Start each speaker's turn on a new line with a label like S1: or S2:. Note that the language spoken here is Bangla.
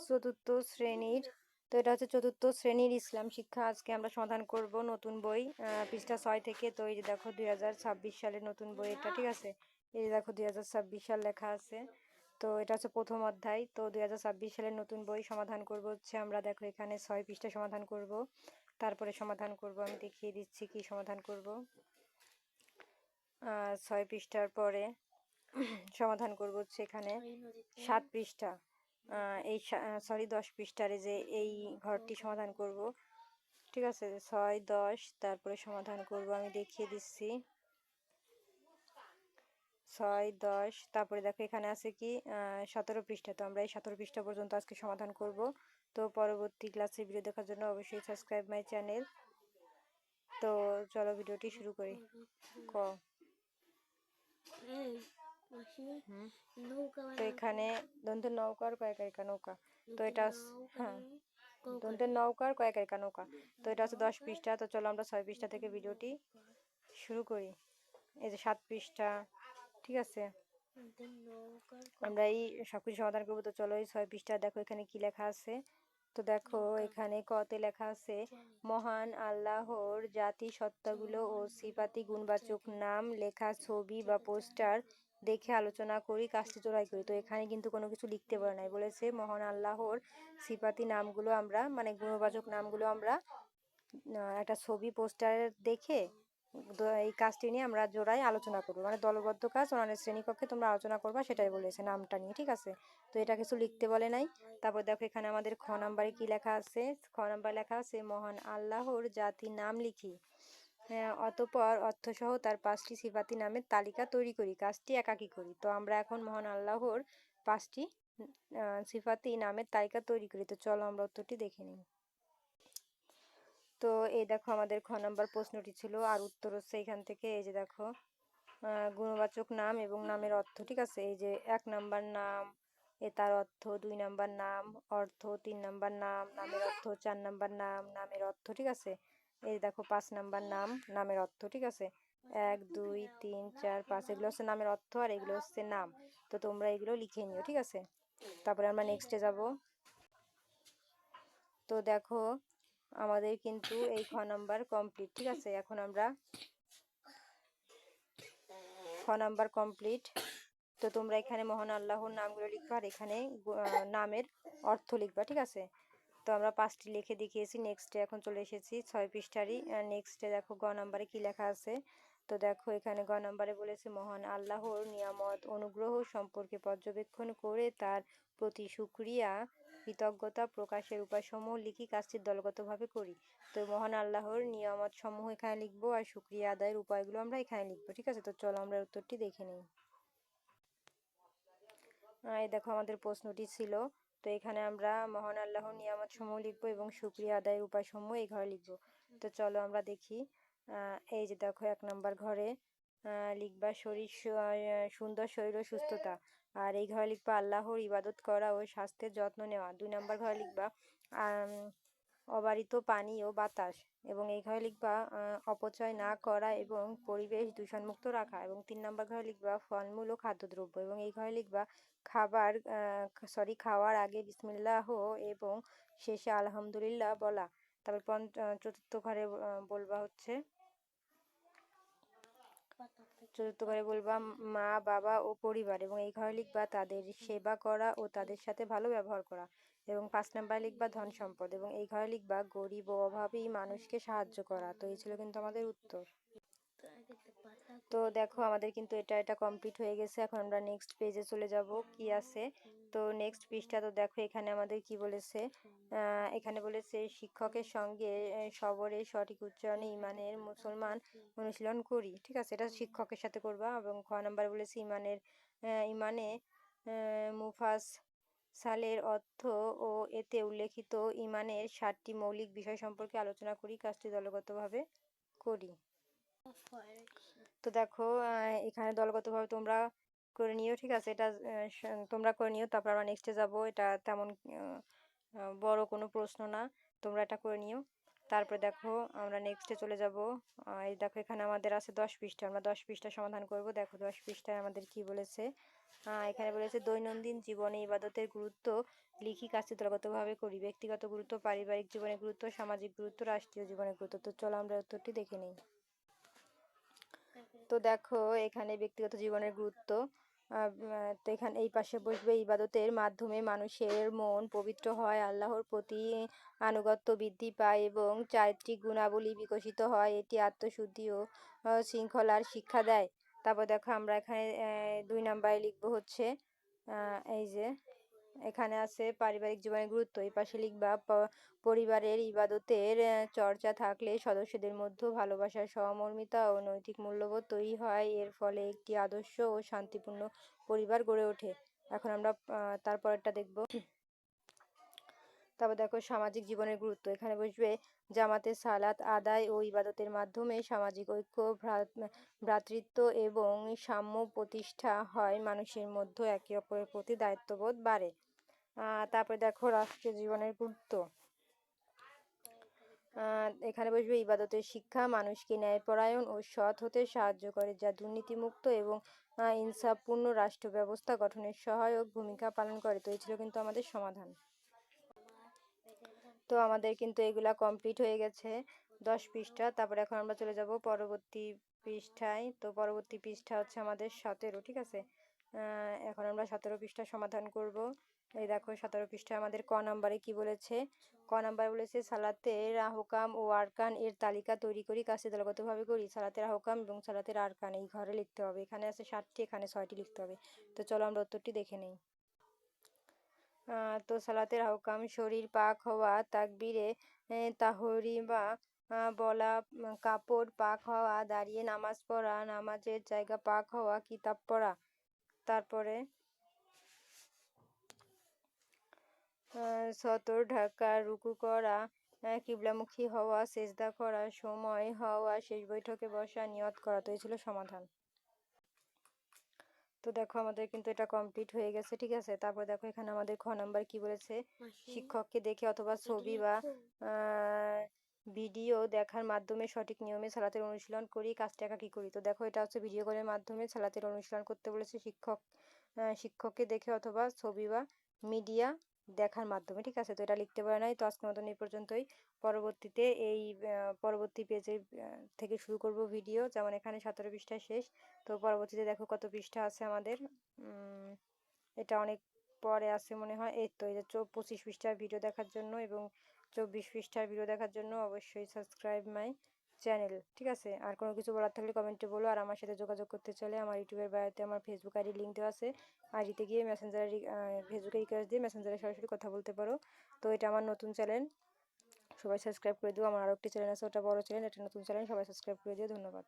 S1: চতুর্থ শ্রেণীর। তো এটা হচ্ছে চতুর্থ শ্রেণীর ইসলাম শিক্ষা। আজকে আমরা সমাধান করব নতুন বই পৃষ্ঠা 6 থেকে। তো এই যে দেখো 2026 সালের নতুন বই এটা, ঠিক আছে। এই যে দেখো 2026 সাল লেখা আছে। তো এটা হচ্ছে প্রথম অধ্যায়। তো 2026 সালের নতুন বই সমাধান করব হচ্ছে আমরা, দেখো এখানে 6 পৃষ্ঠা সমাধান করব, তারপরে সমাধান করব, আমি দেখিয়ে দিচ্ছি কি সমাধান করব। 6 পৃষ্ঠার পরে সমাধান করব হচ্ছে এখানে 7 পৃষ্ঠা, এই সরি 10 পৃষ্ঠার যে এই ঘরটি সমাধান করব, ঠিক আছে। 6, 10 তারপরে সমাধান করব, আমি দেখিয়ে দিচ্ছি। 6, 10 তারপরে দেখো এখানে আছে কি 17 পৃষ্ঠা। তো আমরা এই 17 পৃষ্ঠা পর্যন্ত আজকে সমাধান করব। তো পরবর্তী ক্লাসের ভিডিও দেখার জন্য অবশ্যই সাবস্ক্রাইব মাই চ্যানেল। তো চলো ভিডিওটি শুরু করি। তো এখানে দন্তের নৌকার কয়েকারিকা নৌকা। তো এটা হ্যাঁ, দন্তের নৌকার কয়েকারিকা নৌকা। তো এটা হচ্ছে 10 পৃষ্ঠা। তো চলো আমরা 6 পৃষ্ঠা থেকে ভিডিওটি শুরু করি। এই যে 7 পৃষ্ঠা, ঠিক আছে। আমরা এই সবকিছু সমাধান করবো। তো চলো এই 6 পৃষ্ঠা দেখো এখানে কি লেখা আছে। তো দেখো এখানে কতে লেখা আছে, মহান আল্লাহর জাতি সত্তাগুলো ও সিফাতি গুণবাচক নাম লেখা ছবি বা পোস্টার দেখে আলোচনা করি, কাজটি জোড়াই করি। তো এখানে কিন্তু কোনো কিছু লিখতে বলে নাই, বলেছে মহান আল্লাহর সিফাতি নামগুলো আমরা, মানে গুণবাচক নামগুলো আমরা একটা ছবি পোস্টার দেখে এই কাজটি নিয়ে আমরা জোড়াই আলোচনা করবো, মানে দলবদ্ধ কাজ ওনাদের শ্রেণীকক্ষে তোমরা আলোচনা করবা, সেটাই বলেছে নামটা নিয়ে, ঠিক আছে। তো এটা কিছু লিখতে বলে নাই। তারপর দেখো এখানে আমাদের খ নাম্বারে কি লেখা আছে। খ নাম্বার লেখা আছে, মহান আল্লাহর জাতির নাম লিখি, অতঃপর অর্থসহ তার 5টি সিফাতি নামের তালিকা তৈরি করি, কাজটি একাকী করি। তো আমরা এখন মহান আল্লাহর 5টি সিফাতি নামের তালিকা তৈরি করি। তো চলো আমরা উত্তরটি দেখে নিই। তো এই দেখো আমাদের খ নাম্বার প্রশ্নটি ছিল, আর উত্তর হচ্ছে এখান থেকে। এই যে দেখো গুণবাচক নাম এবং নামের অর্থ, ঠিক আছে। এই যে 1 নাম্বার নাম, তার অর্থ, 2 নাম্বার নাম অর্থ, 3 নাম্বার নাম নামের অর্থ, 4 নাম্বার নাম নামের অর্থ, ঠিক আছে। এই দেখো 5 নাম্বার নাম নামের অর্থ, ঠিক আছে। 1, 2, 3, 4, 5 এগুলো হচ্ছে নামের অর্থ, আর এগুলো হচ্ছে নাম। তো তোমরা এগুলো লিখে নিও, ঠিক আছে। তারপরে আমরা নেক্সটে যাব। তো দেখো আমাদের কিন্তু এই খ নাম্বার কমপ্লিট, ঠিক আছে। এখন আমরা খ নাম্বার কমপ্লিট। তো তোমরা এখানে মহান আল্লাহর নামগুলো লিখবা, আর এখানে নামের অর্থ লিখবা, ঠিক আছে। তো আমরা 5টি লিখে দেখিয়েছি। নেক্সটে এখন চলে এসেছি 6 পৃষ্ঠারই। নেক্সটে দেখো গ নাম্বারে কি লেখা আছে। তো দেখো এখানে গ নাম্বারে বলেছে, মহান আল্লাহর নিয়ামত অনুগ্রহ সম্পর্কে পর্যবেক্ষণ করে তার প্রতি শুকরিয়া কৃতজ্ঞতা প্রকাশের উপায়সমূহ লিখি, কাজটি দলগতভাবে করি। তো মহান আল্লাহর নিয়ামত সমূহ এখানে লিখবো, আর শুকরিয়া আদায়ের উপায়গুলো আমরা এখানে লিখবো, ঠিক আছে। তো চলো আমরা উত্তরটি দেখে নিই। এই দেখো আমাদের প্রশ্নটি ছিল। তো এখানে আমরা মহান আল্লাহর নিয়ামত সমূহ লিখবো এবং শুকরিয়া আদায়ের উপায় সমূহ এই ঘরে লিখবো। তো চলো আমরা দেখি। এই যে দেখো 1 নাম্বার ঘরে লিখবা শরীর সুন্দর শরীর ও সুস্থতা, আর এই ঘরে লিখবা আল্লাহর ইবাদত করা ও স্বাস্থ্যের যত্ন নেওয়া। 2 নাম্বার ঘরে লিখবা অবারিত পানি ও বাতাস, এবং এই ঘরে লিখবা অপচয় না করা এবং পরিবেশ দূষণমুক্ত রাখা। এবং 3 নাম্বার ঘরে লিখবা ফলমূল ও খাদ্যদ্রব্য, এবং এই ঘরে লিখবা খাওয়ার আগে বিসমিল্লাহ এবং শেষে আলহামদুলিল্লাহ বলা। তারপর চতুর্থ ঘরে বলবা হচ্ছে, বলবা মা বাবা ও পরিবার, এবং এই ঘরে লিখবা তাদের সেবা করা ও তাদের সাথে ভালো ব্যবহার করা। এবং 5 নাম্বার লিখবা ধন সম্পদ, এবং এই ঘরে লিখবা গরিব ও অভাবী মানুষকে সাহায্য করা। তো এই ছিল কিন্তু আমাদের উত্তর। তো দেখো আমাদের কিন্তু এটা কমপ্লিট হয়ে গেছে। এখন আমরা নেক্সট পেজে চলে যাব, কি আছে। তো নেক্সট পৃষ্ঠা। তো দেখো এখানে আমাদের কি বলেছে, এখানে বলেছে শিক্ষকের সঙ্গে সবরে সঠিক উচ্চারণে ইমানের মুসলমান অনুশীলন করি, ঠিক আছে। এটা শিক্ষকের সাথে করবা। এবং খ নাম্বার বলেছে ইমানে মুফাস সালের অর্থ ও এতে উল্লেখিত ইমানের 7টি মৌলিক বিষয় সম্পর্কে আলোচনা করি, কাজটি দলগতভাবে করি। তো দেখো এখানে দলগতভাবে তোমরা করে নিও, ঠিক আছে। এটা তোমরা করে নিও। তারপর আমরা নেক্সটে যাব। এটা তেমন বড় কোনো প্রশ্ন না, তোমরা এটা করে নিও। তারপরে দেখো আমরা নেক্সটে চলে যাব। এই দেখো এখানে আমাদের আছে 10 পৃষ্ঠা, আমরা 10 পৃষ্ঠা সমাধান করব। দেখো 10 পৃষ্ঠায় আমাদের কি বলেছে। এখানে বলেছে দৈনন্দিন জীবনে ইবাদতের গুরুত্ব লিখি কাজটি দলগতভাবে করি। ব্যক্তিগত গুরুত্ব, পারিবারিক জীবনের গুরুত্ব, সামাজিক গুরুত্ব, রাষ্ট্রীয় জীবনের গুরুত্ব। তো চলো আমরা উত্তরটি দেখে নিই। তো দেখো এখানে ব্যক্তিগত জীবনের গুরুত্ব। তো এখানে এই পাশে বসবে ইবাদতের মাধ্যমে মানুষের মন পবিত্র হয়, আল্লাহর প্রতি আনুগত্য বৃদ্ধি পায় এবং চারিত্রিক গুণাবলী বিকশিত হয়। এটি আত্মশুদ্ধি ও শৃঙ্খলার শিক্ষা দেয়। তারপর দেখো আমরা এখানে 2 নাম্বারে লিখবো হচ্ছে এই যে এখানে আছে পারিবারিক জীবনের গুরুত্ব। এই পাশে লিখবা পরিবারের ইবাদতের চর্চা থাকলে সদস্যদের মধ্যে ভালোবাসা, সহমর্মিতা ও নৈতিক মূল্যবোধ তৈরি হয়। এর ফলে একটি আদর্শ ও শান্তিপূর্ণ পরিবার গড়ে ওঠে। এখন আমরা তারপরেরটা দেখব। তারপর দেখো সামাজিক জীবনের গুরুত্ব। এখানে বসবে জামাতে সালাত আদায় ও ইবাদতের মাধ্যমে সামাজিক ঐক্য, ভ্রাতৃত্ব এবং সাম্য প্রতিষ্ঠা হয়। মানুষের মধ্যে একে অপরের প্রতি দায়িত্ববোধ বাড়ে। তারপরে দেখো রাষ্ট্রীয় জীবনের গুরুত্ব। এখানে বসবে ইবাদতের শিক্ষা মানুষকে ন্যায়পরায়ণ ও সৎ হতে সাহায্য করে, যা দুর্নীতিমুক্ত এবং ইনসাফপূর্ণ রাষ্ট্র ব্যবস্থা গঠনের সহায়ক ভূমিকা পালন করে। তো এই ছিল কিন্তু আমাদের সমাধান। তো আমাদের কিন্তু এগুলা কমপ্লিট হয়ে গেছে 10 পৃষ্ঠা। তারপরে এখন আমরা চলে যাব পরবর্তী পৃষ্ঠায়। তো পরবর্তী পৃষ্ঠা হচ্ছে আমাদের 17, ঠিক আছে। এখন আমরা 17 পৃষ্ঠা সমাধান করব। এই দেখো 17 পৃষ্ঠায় আমাদের ক নাম্বারে কি বলেছে। ক নাম্বার বলেছে সালাতের আহকাম ও আরকান এর তালিকা তৈরি করি, কাজটি দলগতভাবে করি। সালাতের আহকাম এবং সালাতের আরকান এই ঘরে লিখতে হবে। এখানে আছে 7টি, এখানে 6টি লিখতে হবে। তো চলো আমরা উত্তরটি দেখে নেই। তো সালাতের আহকাম শরীর পাক হওয়া, তাকবীরে তাহরিমা বলা, কাপড় পাক হওয়া, দাঁড়িয়ে নামাজ পড়া, নামাজের জায়গা পাক হওয়া, কিতাব পড়া। তারপরে সতর ঢাকা, রুকু করা, কিবলামুখী হওয়া, সেজদা করা, সময় হওয়া, শেষ বৈঠকে বসা, নিয়ত করা। তো এই ছিল সমাধান। তো দেখো আমাদের কিন্তু এটা কমপ্লিট হয়ে গেছে, ঠিক আছে। তারপর দেখো এখানে আমাদের খ নাম্বার কি বলেছে, শিক্ষককে দেখে অথবা ছবি বা ভিডিও দেখার মাধ্যমে সঠিক নিয়মে সালাতের অনুশীলন করি, কাজটা একা কি করি। তো দেখো এটা হচ্ছে ভিডিও কলের মাধ্যমে সালাতের অনুশীলন করতে বলেছে শিক্ষককে দেখে অথবা ছবি বা মিডিয়া দেখার মাধ্যমে, ঠিক আছে। তো এটা লিখতে পারে নাই। তো আজকের মতন এই পর্যন্তই। পরবর্তীতে এই পরবর্তী পেজে থেকে শুরু করব ভিডিও, যেমন এখানে 17 পৃষ্ঠা শেষ। তো পরবর্তীতে দেখো কত পৃষ্ঠা আছে আমাদের। এটা অনেক পরে আছে মনে হয়। এই তো এই যে 25 পৃষ্ঠার ভিডিও দেখার জন্য এবং 24 পৃষ্ঠার ভিডিও দেখার জন্য অবশ্যই সাবস্ক্রাইব মাই চ্যানেল, ঠিক আছে। আর কোনো কিছু বলার থাকলে কমেন্টে বলো। আর আমার সাথে যোগাযোগ করতে চাইলে আমার ইউটিউবের বায়োতে আমার ফেসবুক আইডি লিঙ্ক দেওয়া আছে। আইডিতে গিয়ে মেসেঞ্জারে ফেসবুকে রিকোয়েস্ট দিয়ে মেসেঞ্জারে সরাসরি কথা বলতে পারো। তো এটা আমার নতুন চ্যানেল, সবাই সাবস্ক্রাইব করে দিও। আমার আরও একটি চ্যানেল আছে, ওটা বড় চ্যানেল, এটা নতুন চ্যানেল, সবাই সাবস্ক্রাইব করে দিও। ধন্যবাদ।